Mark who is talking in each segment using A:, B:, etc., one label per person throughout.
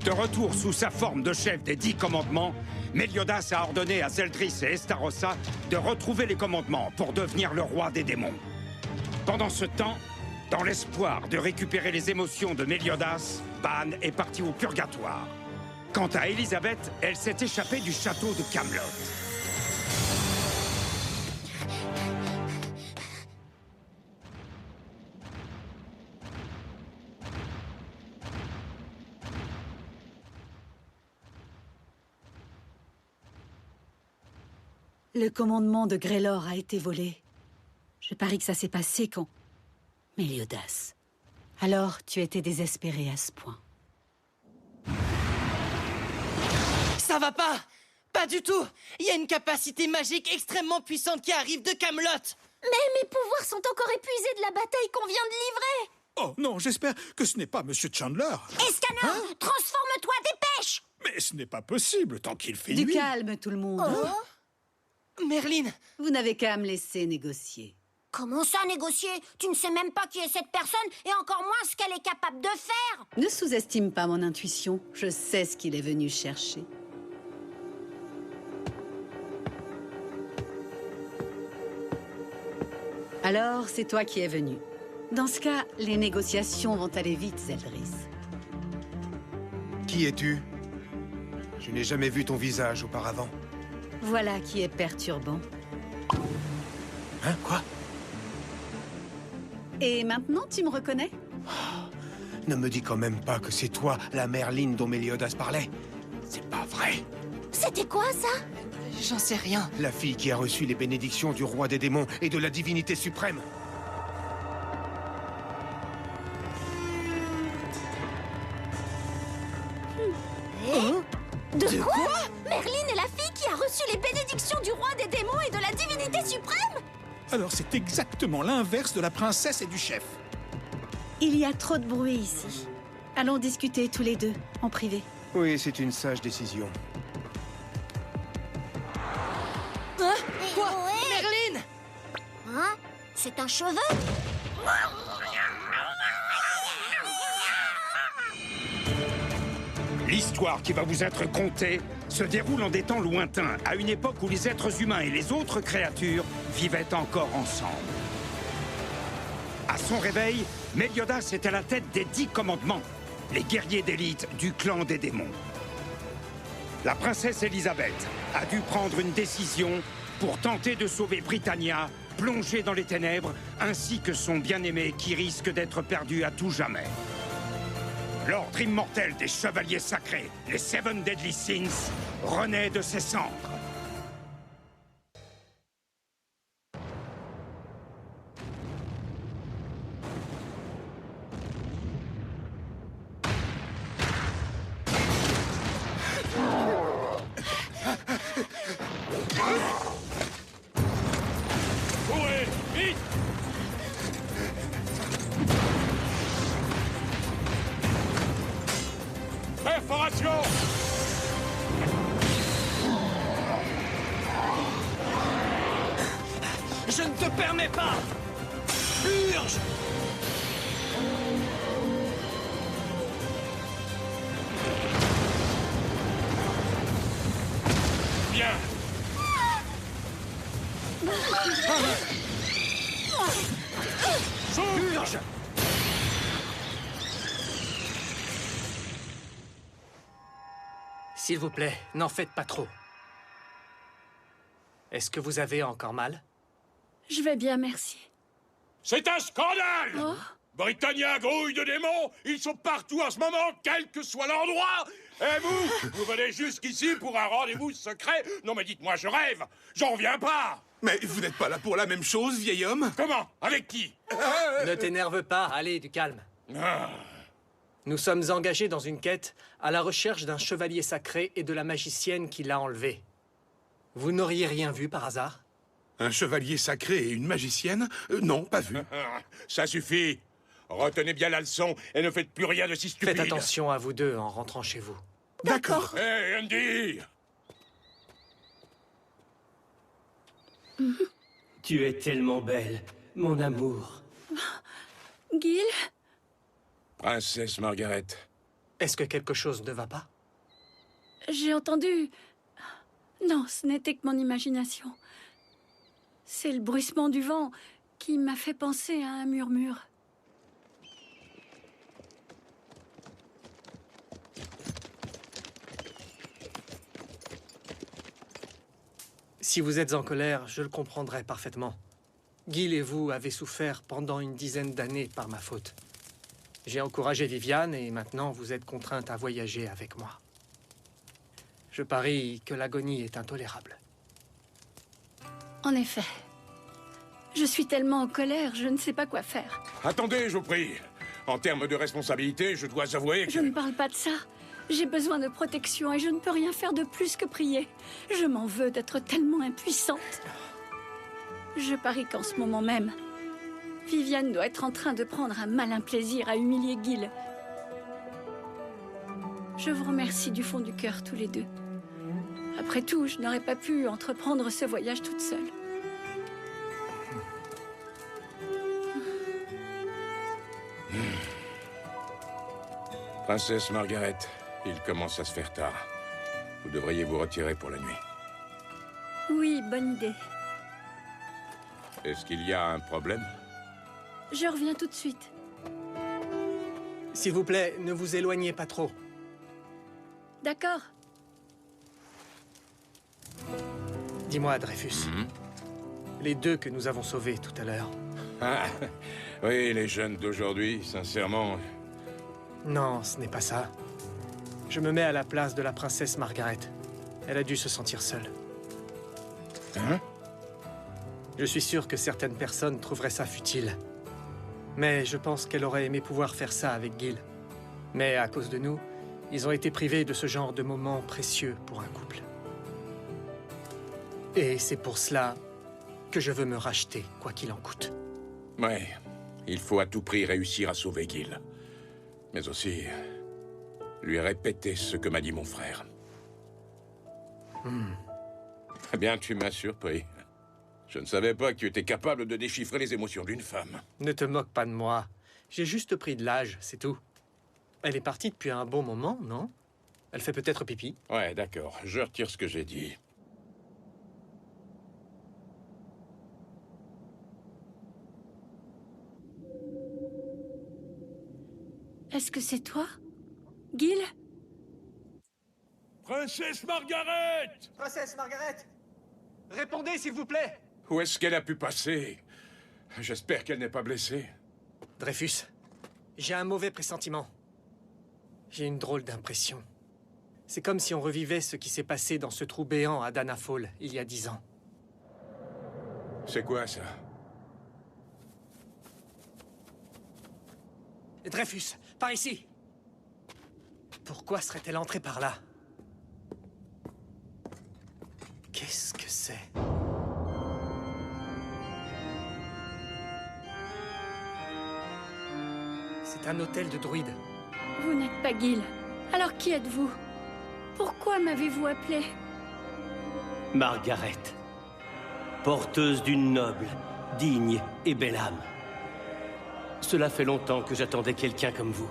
A: De retour sous sa forme de chef des 10 commandements, Méliodas a ordonné à Zeldris et Estarossa de retrouver les commandements pour devenir le roi des démons. Pendant ce temps, dans l'espoir de récupérer les émotions de Méliodas, Ban est parti au purgatoire. Quant à Elisabeth, elle s'est échappée du château de Camelot.
B: Le commandement de Grélor a été volé. Je parie que ça s'est passé quand... Méliodas. Alors, tu étais désespéré à ce point.
C: Ça va pas! Pas du tout! Il y a une capacité magique extrêmement puissante qui arrive de Camelot!
D: Mais mes pouvoirs sont encore épuisés de la bataille qu'on vient de livrer!
E: Oh non, j'espère que ce n'est pas Monsieur Chandler.
D: Escanor, transforme-toi, dépêche!
E: Mais ce n'est pas possible tant qu'il fait
B: Du
E: nuit.
B: calme, tout le monde.
C: Merlin!
B: Vous n'avez qu'à me laisser négocier.
D: Comment ça, négocier? Tu ne sais même pas qui est cette personne et encore moins ce qu'elle est capable de faire!
B: Ne sous-estime pas mon intuition. Je sais ce qu'il est venu chercher. Alors, c'est toi qui es venu. Dans ce cas, les négociations vont aller vite, Zeldris.
F: Qui es-tu? Je n'ai jamais vu ton visage auparavant.
B: Voilà qui est perturbant.
F: Hein? Quoi?
B: Et maintenant, tu me reconnais?
F: Ne me dis quand même pas que c'est toi, la Merlin dont Méliodas parlait. C'est pas vrai.
D: C'était quoi, ça?
C: J'en sais rien.
F: La fille qui a reçu les bénédictions du roi des démons et de la divinité suprême.
D: De quoi? Merlin est la fille qui a reçu les bénédictions du roi des démons et de la divinité suprême?
E: Alors c'est exactement l'inverse de la princesse et du chef.
B: Il y a trop de bruit ici. Allons discuter tous les deux, en privé.
F: Oui, c'est une sage décision.
C: Hein? Quoi?
D: Ouais.
C: Merlin!
D: Hein? C'est un cheveu?
A: L'histoire qui va vous être contée se déroule en des temps lointains, à une époque où les êtres humains et les autres créatures vivaient encore ensemble. À son réveil, Méliodas est à la tête des 10 commandements, les guerriers d'élite du clan des démons. La princesse Elisabeth a dû prendre une décision pour tenter de sauver Britannia, plongée dans les ténèbres, ainsi que son bien-aimé qui risque d'être perdu à tout jamais. L'ordre immortel des chevaliers sacrés, les Seven Deadly Sins, renaît de ses cendres.
G: Courez, vite! Perforation!
C: Je ne te permets pas! Purge!
G: Bien!
C: Purge! S'il vous plaît, n'en faites pas trop. Est-ce que vous avez encore mal?
D: Je vais bien, merci.
G: C'est un scandale! Britannia grouille de démons, ils sont partout en ce moment, quel que soit l'endroit! Et vous venez jusqu'ici pour un rendez-vous secret? Non mais dites-moi, je rêve! J'en reviens pas!
E: Mais vous n'êtes pas là pour la même chose, vieil homme?
G: Comment? Avec qui?
C: Ne t'énerve pas, allez, du calme.
G: Ah.
C: Nous sommes engagés dans une quête à la recherche d'un chevalier sacré et de la magicienne qui l'a enlevé. Vous n'auriez rien vu par hasard?
E: Un chevalier sacré et une magicienne? Non, pas vu.
G: Ça suffit! Retenez bien la leçon et ne faites plus rien de si stupide!
C: Faites attention à vous deux en rentrant chez vous.
E: D'accord.
G: Hé, Andy!
H: Tu es tellement belle, mon amour.
D: Gil?
G: Princesse Margaret,
C: Est-ce que quelque chose ne va pas?
I: J'ai entendu... Non, ce n'était que mon imagination. C'est le bruissement du vent qui m'a fait penser à un murmure.
C: Si vous êtes en colère, je le comprendrai parfaitement. Gil et vous avez souffert pendant une dizaine d'années par ma faute. J'ai encouragé Viviane et maintenant vous êtes contrainte à voyager avec moi. Je parie que l'agonie est intolérable.
I: En effet. Je suis tellement en colère, je ne sais pas quoi faire.
G: Attendez, je vous prie. En termes de responsabilité, je dois avouer que...
I: Je ne parle pas de ça. J'ai besoin de protection et je ne peux rien faire de plus que prier. Je m'en veux d'être tellement impuissante. Je parie qu'en ce moment même, Viviane doit être en train de prendre un malin plaisir à humilier Gil. Je vous remercie du fond du cœur tous les deux. Après tout, je n'aurais pas pu entreprendre ce voyage toute seule.
G: Princesse Margaret, il commence à se faire tard. Vous devriez vous retirer pour la nuit.
I: Oui, bonne idée.
G: Est-ce qu'il y a un problème?
I: Je reviens tout de suite.
C: S'il vous plaît, ne vous éloignez pas trop.
I: D'accord.
C: Dis-moi, Dreyfus. Les deux que nous avons sauvés tout à l'heure.
G: Ah, oui, les jeunes d'aujourd'hui, sincèrement...
C: Non, ce n'est pas ça. Je me mets à la place de la princesse Margaret. Elle a dû se sentir seule.
G: Hein?
C: Je suis sûr que certaines personnes trouveraient ça futile. Mais je pense qu'elle aurait aimé pouvoir faire ça avec Gil. Mais à cause de nous, ils ont été privés de ce genre de moments précieux pour un couple. Et c'est pour cela que je veux me racheter, quoi qu'il en coûte.
G: Ouais, il faut à tout prix réussir à sauver Gil. Mais aussi, lui répéter ce que m'a dit mon frère. Eh bien, tu m'as surpris. Je ne savais pas que tu étais capable de déchiffrer les émotions d'une femme.
C: Ne te moque pas de moi. J'ai juste pris de l'âge, c'est tout. Elle est partie depuis un bon moment, non? Elle fait peut-être pipi.
G: Ouais, d'accord. Je retire ce que j'ai dit.
I: Est-ce que c'est toi, Gil?
G: Princesse Margaret!
C: Princesse Margaret! Répondez, s'il vous plaît!
G: Où est-ce qu'elle a pu passer? J'espère qu'elle n'est pas blessée.
C: Dreyfus, j'ai un mauvais pressentiment. J'ai une drôle d'impression. C'est comme si on revivait ce qui s'est passé dans ce trou béant à Danafall, il y a 10 ans.
G: C'est quoi, ça?
C: Dreyfus, par ici! Pourquoi serait-elle entrée par là? Qu'est-ce que c'est? C'est un hôtel de druides.
I: Vous n'êtes pas Gil. Alors qui êtes-vous? Pourquoi m'avez-vous appelé?
H: Margaret, porteuse d'une noble, digne et belle âme. Cela fait longtemps que j'attendais quelqu'un comme vous.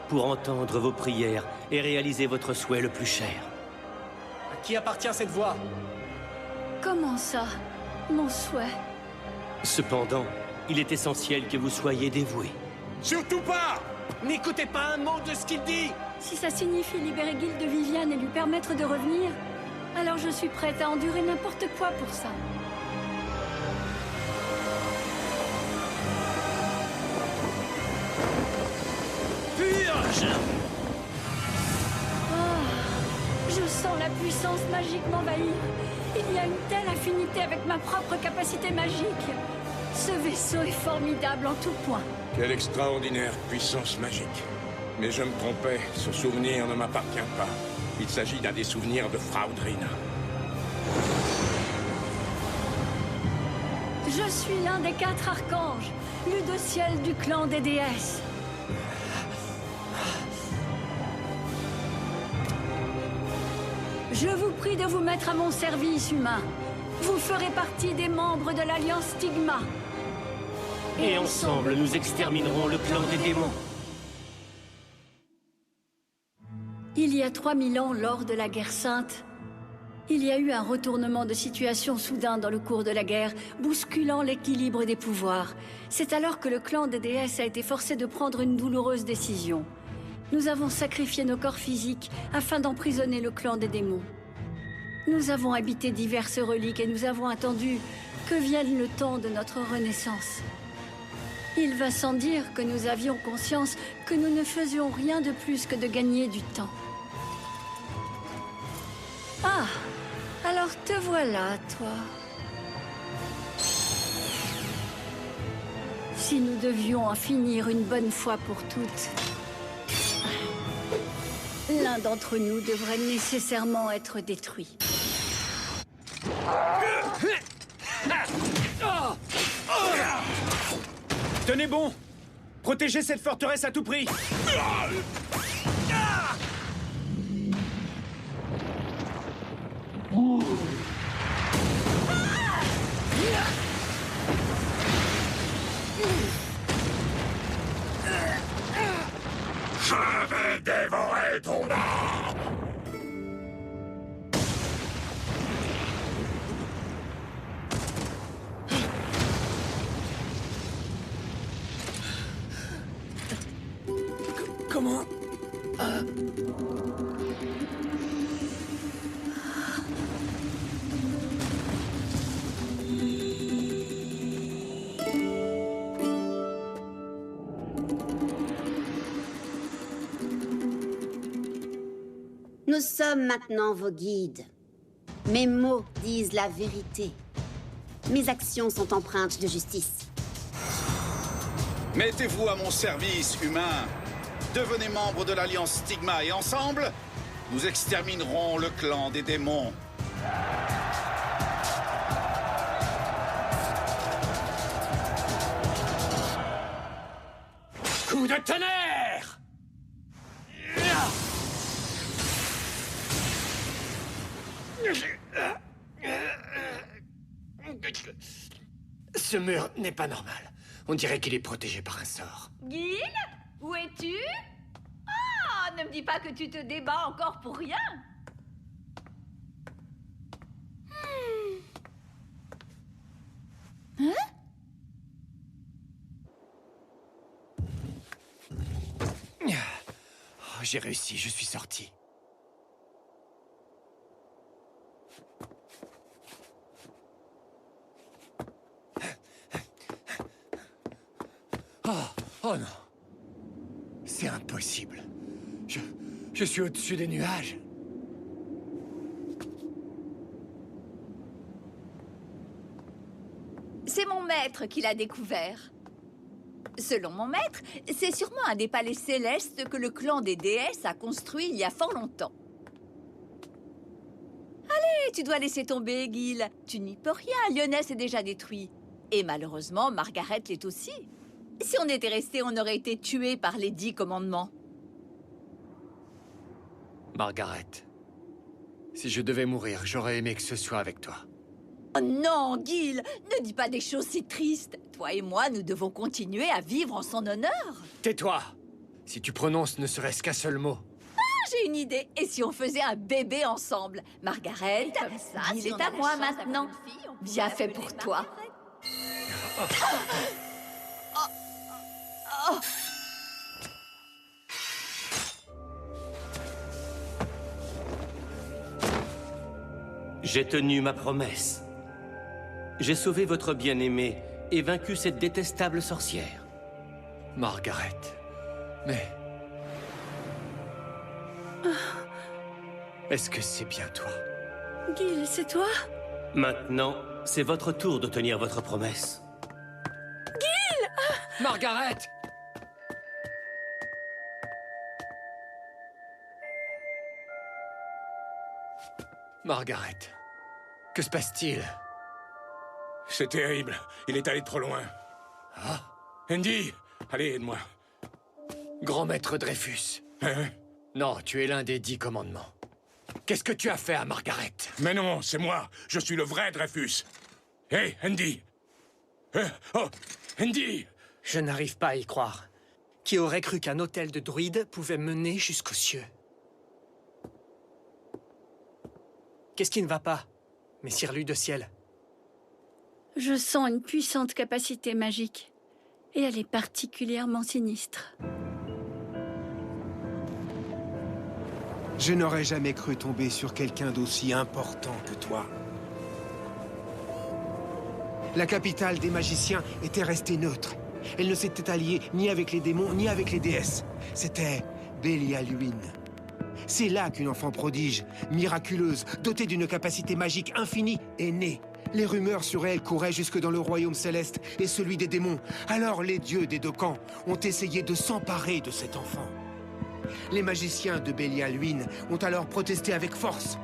H: Pour entendre vos prières et réaliser votre souhait le plus cher.
C: À qui appartient cette voix?
I: Comment ça, mon souhait?
H: Cependant, il est essentiel que vous soyez dévoués.
G: Surtout pas!
C: N'écoutez pas un mot de ce qu'il dit!
I: Si ça signifie libérer Gil de Viviane et lui permettre de revenir, alors je suis prête à endurer n'importe quoi pour ça.
H: Purge!
I: Je sens la puissance magique m'envahir. Il y a une telle affinité avec ma propre capacité magique. Ce vaisseau est formidable en tout point.
G: Quelle extraordinaire puissance magique. Mais je me trompais, ce souvenir ne m'appartient pas. Il s'agit d'un des souvenirs de Fraudrin.
I: Je suis l'un des 4 archanges, Ludociel du clan des déesses. Je vous prie de vous mettre à mon service, humain. Vous ferez partie des membres de l'Alliance Stigma.
H: Et ensemble, nous exterminerons le clan des démons.
I: Il y a 3000 ans, lors de la guerre sainte, il y a eu un retournement de situation soudain dans le cours de la guerre, bousculant l'équilibre des pouvoirs. C'est alors que le clan des déesses a été forcé de prendre une douloureuse décision. Nous avons sacrifié nos corps physiques afin d'emprisonner le clan des démons. Nous avons habité diverses reliques et nous avons attendu que vienne le temps de notre renaissance. Il va sans dire que nous avions conscience que nous ne faisions rien de plus que de gagner du temps. Ah, alors te voilà, toi. Si nous devions en finir une bonne fois pour toutes, l'un d'entre nous devrait nécessairement être détruit.
F: Tenez bon! Protégez cette forteresse à tout prix!
G: Je vais dévorer ton âme!
F: Comment?
J: Nous sommes maintenant vos guides. Mes mots disent la vérité. Mes actions sont empreintes de justice.
K: Mettez-vous à mon service, humain. Devenez membre de l'Alliance Stigma et ensemble, nous exterminerons le clan des démons.
G: Coup de tonnerre!
C: Ce mur n'est pas normal. On dirait qu'il est protégé par un sort.
L: Gil, où es-tu? Ah, ne me dis pas que tu te débats encore pour rien.
I: Hein?
C: Oh, j'ai réussi, je suis sorti. Oh non. C'est impossible. Je suis au-dessus des nuages.
L: C'est mon maître qui l'a découvert. Selon mon maître, c'est sûrement un des palais célestes que le clan des déesses a construit il y a fort longtemps. Allez, tu dois laisser tomber, Gil. Tu n'y peux rien, Lyonesse est déjà détruit. Et malheureusement, Margaret l'est aussi. Si on était resté, on aurait été tués par les 10 commandements.
C: Margaret, si je devais mourir, j'aurais aimé que ce soit avec toi.
L: Oh non, Gil, ne dis pas des choses si tristes. Toi et moi, nous devons continuer à vivre en son honneur.
C: Tais-toi! Si tu prononces ne serait-ce qu'un seul mot.
L: Ah, j'ai une idée. Et si on faisait un bébé ensemble? Margaret, comme ça, Gil est à moi maintenant. Bien fait pour toi.
H: J'ai tenu ma promesse. J'ai sauvé votre bien-aimé et vaincu cette détestable sorcière.
C: Margaret, mais... Est-ce que c'est bien toi?
I: Gil, c'est toi?
H: Maintenant, c'est votre tour de tenir votre promesse.
I: Gil!
C: Margaret! Margaret, que se passe-t-il?
G: C'est terrible. Il est allé trop loin.
C: Ah?
G: Andy, allez, aide-moi.
C: Grand maître Dreyfus.
G: Hein?
C: Non, tu es l'un des 10 commandements. Qu'est-ce que tu as fait à Margaret?
G: Mais non, c'est moi. Je suis le vrai Dreyfus. Hé, Andy! Oh, Andy!
C: Je n'arrive pas à y croire. Qui aurait cru qu'un hôtel de druides pouvait mener jusqu'aux cieux? Qu'est-ce qui ne va pas, messire Lue de Ciel?
I: Je sens une puissante capacité magique. Et elle est particulièrement sinistre.
F: Je n'aurais jamais cru tomber sur quelqu'un d'aussi important que toi. La capitale des magiciens était restée neutre. Elle ne s'était alliée ni avec les démons, ni avec les déesses. C'était Bélialuine. C'est là qu'une enfant prodige, miraculeuse, dotée d'une capacité magique infinie, est née. Les rumeurs sur elle couraient jusque dans le royaume céleste et celui des démons. Alors les dieux des deux camps ont essayé de s'emparer de cet enfant. Les magiciens de Bélialuine ont alors protesté avec force.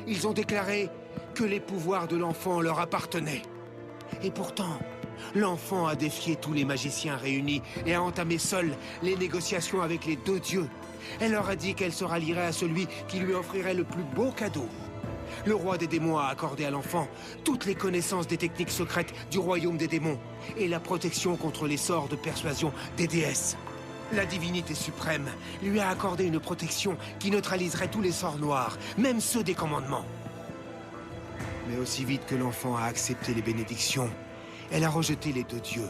F: Ils ont déclaré que les pouvoirs de l'enfant leur appartenaient. Et pourtant, l'enfant a défié tous les magiciens réunis et a entamé seul les négociations avec les deux dieux. Elle leur a dit qu'elle se rallierait à celui qui lui offrirait le plus beau cadeau. Le roi des démons a accordé à l'enfant toutes les connaissances des techniques secrètes du royaume des démons et la protection contre les sorts de persuasion des déesses. La divinité suprême lui a accordé une protection qui neutraliserait tous les sorts noirs, même ceux des commandements. Mais aussi vite que l'enfant a accepté les bénédictions, elle a rejeté les deux dieux.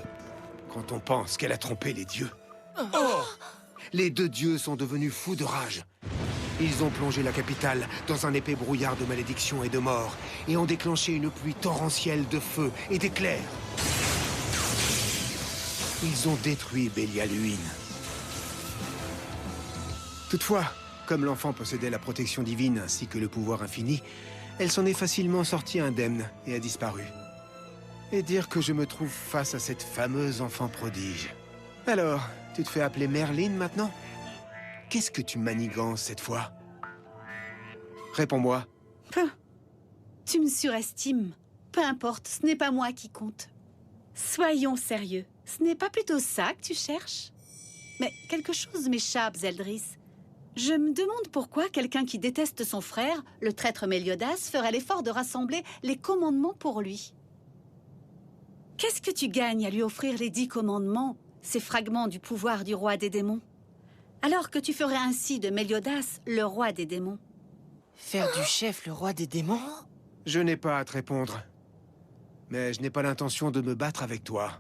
F: Quand on pense qu'elle a trompé les dieux. Oh! Les deux dieux sont devenus fous de rage. Ils ont plongé la capitale dans un épais brouillard de malédiction et de mort, et ont déclenché une pluie torrentielle de feu et d'éclairs. Ils ont détruit Bélialuine. Toutefois, comme l'enfant possédait la protection divine ainsi que le pouvoir infini, elle s'en est facilement sortie indemne et a disparu. Et dire que je me trouve face à cette fameuse enfant prodige. Alors, tu te fais appeler Merlin maintenant? Qu'est-ce que tu manigances cette fois? Réponds-moi.
B: Tu me surestimes. Peu importe, ce n'est pas moi qui compte. Soyons sérieux. Ce n'est pas plutôt ça que tu cherches? Mais quelque chose m'échappe, Zeldris. Je me demande pourquoi quelqu'un qui déteste son frère, le traître Méliodas, ferait l'effort de rassembler les commandements pour lui. Qu'est-ce que tu gagnes à lui offrir les 10 commandements, ces fragments du pouvoir du roi des démons, alors que tu ferais ainsi de Méliodas le roi des démons?
M: Faire du chef le roi des démons?
F: Je n'ai pas à te répondre. Mais je n'ai pas l'intention de me battre avec toi.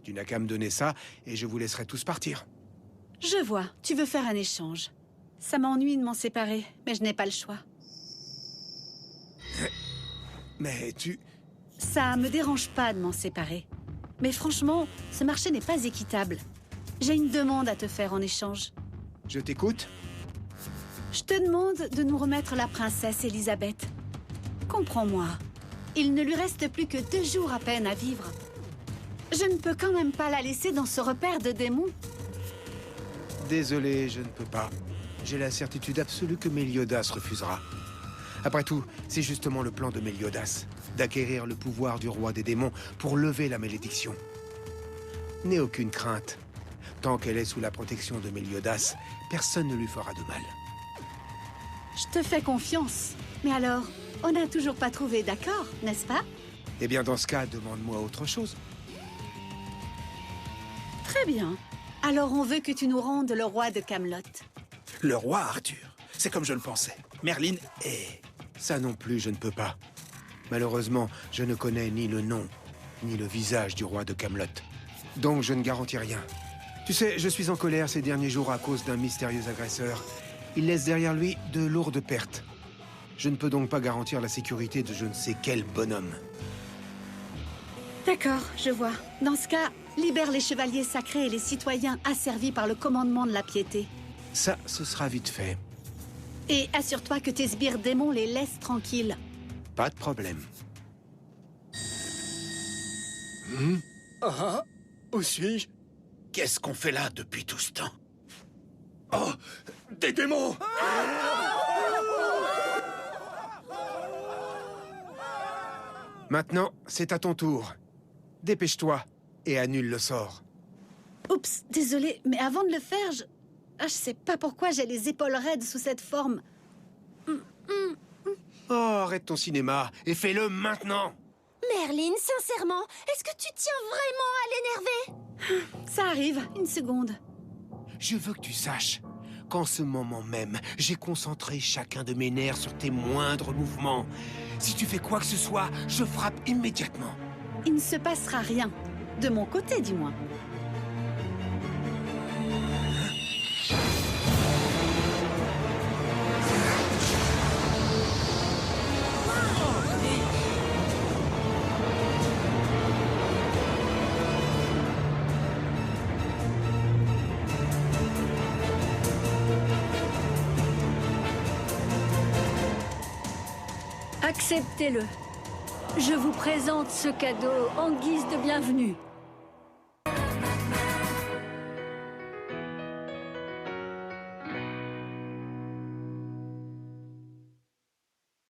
F: Tu n'as qu'à me donner ça, et je vous laisserai tous partir.
B: Je vois, tu veux faire un échange. Ça m'ennuie de m'en séparer, mais je n'ai pas le choix.
F: Mais tu...
B: Ça me dérange pas de m'en séparer. Mais franchement, ce marché n'est pas équitable. J'ai une demande à te faire en échange.
F: Je t'écoute.
B: Je te demande de nous remettre la princesse Elisabeth. Comprends-moi, il ne lui reste plus que 2 jours à peine à vivre. Je ne peux quand même pas la laisser dans ce repère de démons.
F: Désolé, je ne peux pas. J'ai la certitude absolue que Méliodas refusera. Après tout, c'est justement le plan de Méliodas, d'acquérir le pouvoir du roi des démons pour lever la malédiction. N'aie aucune crainte. Tant qu'elle est sous la protection de Méliodas, personne ne lui fera de mal.
B: Je te fais confiance. Mais alors, on n'a toujours pas trouvé d'accord, n'est-ce pas?
F: Eh bien, dans ce cas, demande-moi autre chose.
B: Très bien. Alors on veut que tu nous rendes le roi de Camelot.
N: Le roi Arthur. C'est comme je le pensais. Merlin est...
F: Ça non plus, je ne peux pas. Malheureusement, je ne connais ni le nom, ni le visage du roi de Camelot. Donc je ne garantis rien. Tu sais, je suis en colère ces derniers jours à cause d'un mystérieux agresseur. Il laisse derrière lui de lourdes pertes. Je ne peux donc pas garantir la sécurité de je ne sais quel bonhomme.
B: D'accord, je vois. Dans ce cas, libère les chevaliers sacrés et les citoyens asservis par le commandement de la piété.
F: Ça, ce sera vite fait.
B: Et assure-toi que tes sbires démons les laissent tranquilles.
F: Pas de problème.
N: Ah, où suis-je? Qu'est-ce qu'on fait là depuis tout ce temps? Oh, des démons!
F: Maintenant, c'est à ton tour. Dépêche-toi et annule le sort.
B: Oups, désolé, mais avant de le faire, je sais pas pourquoi j'ai les épaules raides sous cette forme.
F: Oh, arrête ton cinéma et fais-le maintenant.
D: Merlin, sincèrement, est-ce que tu tiens vraiment à l'énerver?
B: Ça arrive, une seconde.
F: Je veux que tu saches qu'en ce moment même, j'ai concentré chacun de mes nerfs sur tes moindres mouvements. Si tu fais quoi que ce soit, je frappe immédiatement.
B: Il ne se passera rien. De mon côté, du moins.
I: Acceptez-le. Je vous présente ce cadeau en guise de bienvenue.